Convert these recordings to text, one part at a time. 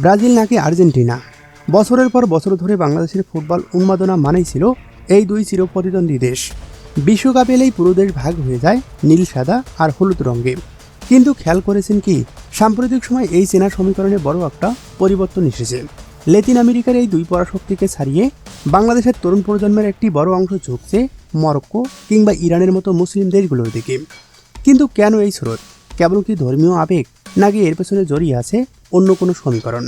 Brazil নাকি Argentina? বছরের পর বছর ধরে বাংলাদেশের ফুটবল উন্মাদনা মানেই ছিল এই দুই চিরপ্রতিদ্বন্দ্বী দেশ। বিশ্বকাপ এলেই পুরো দেশ ভাগ হয়ে যায় নীল, সাদা আর হলুদ রঙে। কিন্তু খেয়াল করেছেন কি, সাম্প্রতিক সময় এই চেনা সমীকরণে বড় একটা পরিবর্তন এসেছে। ল্যাটিন আমেরিকার এই দুই পরাশক্তিকে ছাড়িয়ে বাংলাদেশের তরুণ প্রজন্মের একটি বড় অংশ ঝুঁকছে মরক্কো কিংবা ইরানের মতো মুসলিম দেশগুলোর দিকে। কিন্তু কেন এই স্রোত? কেবল কি ধর্মীয় আবেগ, নাকি এর পেছনে জড়িয়ে আছে অন্য কোনো সমীকরণ?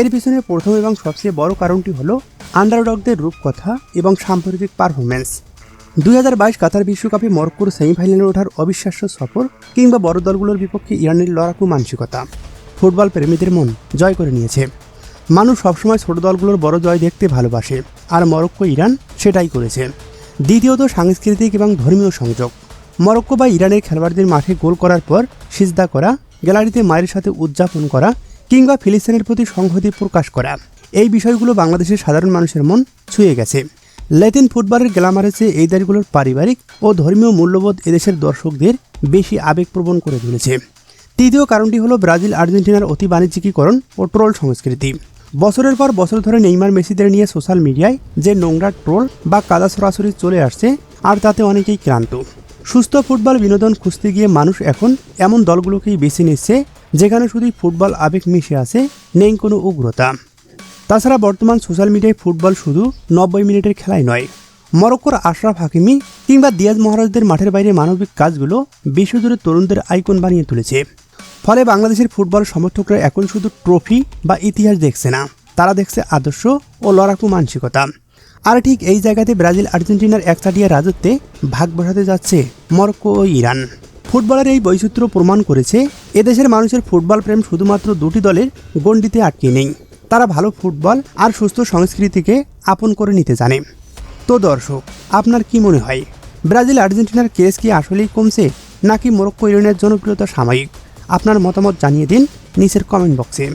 এর পিছনে প্রথম এবং সবচেয়ে বড় কারণটি হলো আন্ডারডগদের রূপকথা এবং সাম্প্রতিক পারফরমেন্স। 2022 কাতার বিশ্বকাপে মরক্কোর সেমিফাইনালে ওঠার অবিশ্বাস্য সফর কিংবা বড় দলগুলোর বিপক্ষে ইরানের লড়াকু মানসিকতা ফুটবল প্রেমীদের মন জয় করে নিয়েছে। মানুষ সবসময় ছোট দলগুলোর বড় জয় দেখতে ভালোবাসে, আর মরক্কো ইরান সেটাই করেছে। দ্বিতীয়ত, সাংস্কৃতিক এবং ধর্মীয় সংযোগ। মরক্কো বা ইরানের খেলোয়াড়দের মাঠে গোল করার পর সিজদা করা, গ্যালারিতে মায়ের সাথে উদযাপন করা কিংবা ফিলিস্তিনের প্রতি সংহতি প্রকাশ করা, এই বিষয়গুলো বাংলাদেশের সাধারণ মানুষের মন ছুঁয়ে গেছে। ল্যাটিন ফুটবলের গ্ল্যামারের চেয়ে এই দেশগুলোর পারিবারিক ও ধর্মীয় মূল্যবোধ এদেশের দর্শকদের বেশি আবেগপ্রবণ করে তুলেছে। তৃতীয় কারণটি হলো ব্রাজিল আর্জেন্টিনার অতি বাণিজ্যিকীকরণ ও ট্রোল সংস্কৃতি। বছরের পর বছর ধরে নেইমার, মেসিদের নিয়ে সোশ্যাল মিডিয়ায় যে নোংরা ট্রোল বা কাদা ছড়াছড়ি চলে আসছে, আর তাতে অনেকেই ক্লান্ত। সুস্থ ফুটবল বিনোদন খুঁজতে গিয়ে মানুষ এখন এমন দলগুলোকেই বেছে নিচ্ছে যেখানে শুধুই ফুটবল আবেগ মিশে আছে, নেই কোনো উগ্রতা। তাছাড়া বর্তমান সোশ্যাল মিডিয়ায় ফুটবল শুধু 90 মিনিটের খেলাই নয়। মরক্কোর আশরাফ হাকিমি কিংবা দিয়াজ মহারাজদের মাঠের বাইরে মানবিক কাজগুলো বিশ্বজুড়ে তরুণদের আইকন বানিয়ে তুলেছে। ফলে বাংলাদেশের ফুটবল সমর্থকরা এখন শুধু ট্রফি বা ইতিহাস দেখছে না, তারা দেখছে আদর্শ ও লড়াকু মানসিকতা। আর ঠিক এই জায়গাতে ব্রাজিল আর্জেন্টিনার একচাটিয়া রাজত্বে ভাগ বসাতে যাচ্ছে মরক্কো ও ইরান। ফুটবলের এই বৈচিত্র্য প্রমাণ করেছে এদেশের মানুষের ফুটবল প্রেম শুধুমাত্র দুটি দলের গণ্ডিতে আটকে নেই, তারা ভালো ফুটবল আর সুস্থ সংস্কৃতিকে আপন করে নিতে জানে। তো দর্শক, আপনার কি মনে হয়, ব্রাজিল আর্জেন্টিনার কেস কি আসলেই কমছে, নাকি মরক্কো ইরানের জনপ্রিয়তা সাময়িক? আপনার মতামত জানিয়ে দিন নিচের কমেন্ট বক্সে।